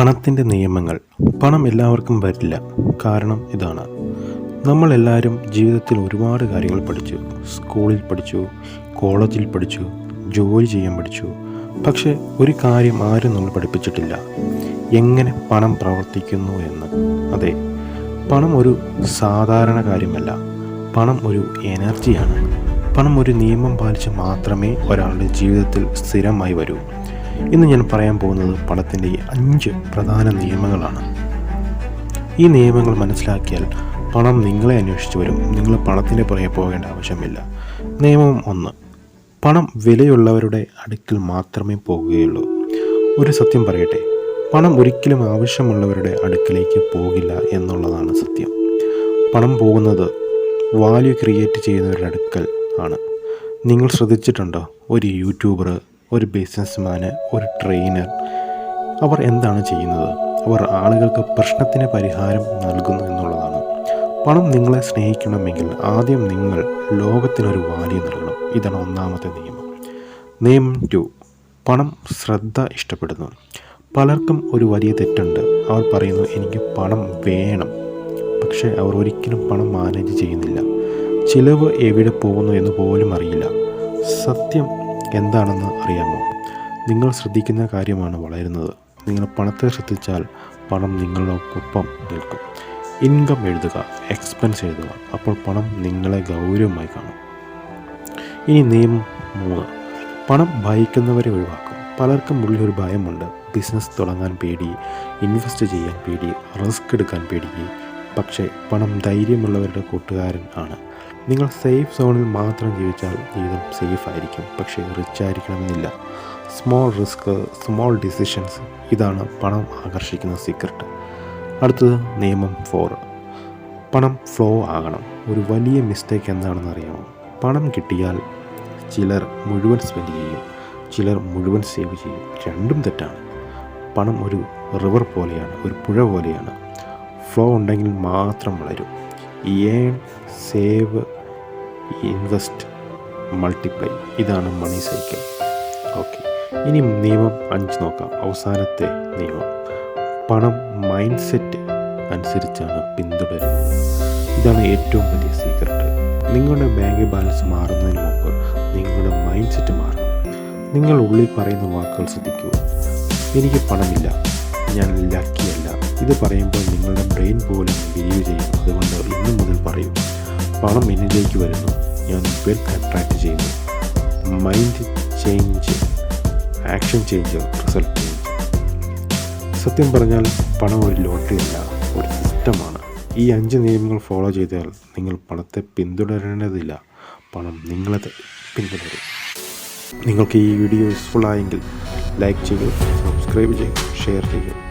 പണത്തിൻ്റെ നിയമങ്ങൾ. പണം എല്ലാവർക്കും വരില്ല. കാരണം ഇതാണ്, നമ്മളെല്ലാവരും ജീവിതത്തിൽ ഒരുപാട് കാര്യങ്ങൾ പഠിച്ചു. സ്കൂളിൽ പഠിച്ചു, കോളേജിൽ പഠിച്ചു, ജോലി ചെയ്യാൻ പഠിച്ചു. പക്ഷേ ഒരു കാര്യം ആരും നമ്മൾ പഠിപ്പിച്ചിട്ടില്ല: എങ്ങനെ പണം പ്രവർത്തിക്കുന്നു എന്ന്. അതെ, പണം ഒരു സാധാരണ കാര്യമല്ല. പണം ഒരു എനർജിയാണ്. പണം ഒരു നിയമം പാലിച്ച് മാത്രമേ ഒരാളുടെ ജീവിതത്തിൽ സ്ഥിരമായി വരൂ. ഇന്ന് ഞാൻ പറയാൻ പോകുന്നത് പണത്തിൻ്റെ 5 പ്രധാന നിയമങ്ങളാണ്. ഈ നിയമങ്ങൾ മനസ്സിലാക്കിയാൽ പണം നിങ്ങളെ അന്വേഷിച്ച് വരും. നിങ്ങൾ പണത്തിൻ്റെ പുറകെ പോകേണ്ട ആവശ്യമില്ല. നിയമം 1: പണം വിലയുള്ളവരുടെ അടുക്കൽ മാത്രമേ പോകുകയുള്ളൂ. ഒരു സത്യം പറയട്ടെ, പണം ഒരിക്കലും ആവശ്യമുള്ളവരുടെ അടുക്കിലേക്ക് പോകില്ല എന്നുള്ളതാണ് സത്യം. പണം പോകുന്നത് വാല്യൂ ക്രിയേറ്റ് ചെയ്യുന്നവരുടെ അടുക്കൽ ആണ്. നിങ്ങൾ ശ്രദ്ധിച്ചിട്ടുണ്ടോ? ഒരു യൂട്യൂബർ, ഒരു ബിസിനസ്മാന്, ഒരു ട്രെയിനർ, അവർ എന്താണ് ചെയ്യുന്നത്? അവർ ആളുകൾക്ക് പ്രശ്നത്തിന് പരിഹാരം നൽകുന്നു എന്നുള്ളതാണ്. പണം നിങ്ങളെ സ്നേഹിക്കണമെങ്കിൽ ആദ്യം നിങ്ങൾ ലോകത്തിനൊരു വാല്യൂ നൽകണം. ഇതാണ് 1ാമത്തെ നിയമം. നിയമം 2: പണം ശ്രദ്ധ ഇഷ്ടപ്പെടുന്നു. പലർക്കും ഒരു വലിയ തെറ്റുണ്ട്. അവർ പറയുന്നു, എനിക്ക് പണം വേണം. പക്ഷേ അവർ ഒരിക്കലും പണം മാനേജ് ചെയ്യുന്നില്ല. ചിലവ് എവിടെ പോകുന്നു എന്ന് പോലും അറിയില്ല. സത്യം എന്താണെന്ന് അറിയാമോ? നിങ്ങൾ ശ്രദ്ധിക്കുന്ന കാര്യമാണ് വളരുന്നത്. നിങ്ങൾ പണത്തെ ശ്രദ്ധിച്ചാൽ പണം നിങ്ങളോടൊപ്പം നിൽക്കും. ഇൻകം എഴുതുക, എക്സ്പെൻസ് എഴുതുക. അപ്പോൾ പണം നിങ്ങളെ ഗൗരവമായി കാണും. ഇനി നിയമം 3: പണം ഭയക്കുന്നവരെ ഒഴിവാക്കും. പലർക്കും ഉള്ളിലൊരു ഭയമുണ്ട്. ബിസിനസ് തുടങ്ങാൻ പേടി, ഇൻവെസ്റ്റ് ചെയ്യാൻ പേടി, റിസ്ക് എടുക്കാൻ പേടി. പക്ഷേ പണം ധൈര്യമുള്ളവരുടെ കൂട്ടുകാരൻ ആണ്. നിങ്ങൾ സേഫ് സോണിൽ മാത്രം ജീവിച്ചാൽ ജീവിതം സേഫ് ആയിരിക്കും. പക്ഷേ റിച്ച് ആയിരിക്കണമെന്നില്ല. സ്മോൾ റിസ്ക്, സ്മോൾ ഡിസിഷൻസ്, ഇതാണ് പണം ആകർഷിക്കുന്ന സീക്രട്ട്. അടുത്തത് നിയമം 4: പണം ഫ്ലോ ആകണം. ഒരു വലിയ മിസ്റ്റേക്ക് എന്താണെന്ന് അറിയാമോ? പണം കിട്ടിയാൽ ചിലർ മുഴുവൻ സ്പെൻഡ് ചെയ്യും, ചിലർ മുഴുവൻ സേവ് ചെയ്യും. രണ്ടും തെറ്റാണ്. പണം ഒരു റിവർ പോലെയാണ്, ഒരു പുഴ പോലെയാണ്. ഫ്ലോ ഉണ്ടെങ്കിൽ മാത്രം വളരും. ഏൺ, സേവ്, ഇൻവെസ്റ്റ്, മൾട്ടിപ്ലൈ, ഇതാണ് മണി സൈക്കിൾ. ഓക്കെ, ഇനി നിയമം 5 നോക്കാം. അവസാനത്തെ നിയമം: പണം മൈൻഡ് സെറ്റ് അനുസരിച്ചാണ് പിന്തുടരുന്നത്. ഇതാണ് ഏറ്റവും വലിയ സീക്രട്ട്. നിങ്ങളുടെ ബാങ്ക് ബാലൻസ് മാറുന്നതിന് മുമ്പ് നിങ്ങളുടെ മൈൻഡ് സെറ്റ് മാറണം. നിങ്ങൾ ഉള്ളിൽ പറയുന്ന വാക്കുകൾ ശ്രദ്ധിക്കുക. എനിക്ക് പണമില്ല, ഞാൻ ലക്കിയല്ല. ഇത് പറയുമ്പോൾ നിങ്ങളുടെ ബ്രെയിൻ പോലും ബിലീവ് ചെയ്യും. അതുകൊണ്ട് ഇന്നു മുതൽ പറയൂ: പണം എന്നിലേക്ക് വരുന്നു, ഞാൻ വെൽത്ത് അട്രാക്റ്റ് ചെയ്യുന്നു. Mind change, action change, result change. സത്യം പറഞ്ഞാൽ പണം ഒരു ലോട്ടറി അല്ല, ഒരു സിസ്റ്റമാണ്. ഈ 5 നിയമങ്ങൾ ഫോളോ ചെയ്താൽ നിങ്ങൾ പണത്തെ പിന്തുടരേണ്ടതില്ല, പണം നിങ്ങളെ പിന്തുടരും. നിങ്ങൾക്ക് ഈ വീഡിയോ യൂസ്ഫുൾ ആയെങ്കിൽ ലൈക്ക് ചെയ്യുക, സബ്സ്ക്രൈബ് ചെയ്യുക, ഷെയർ ചെയ്യുക.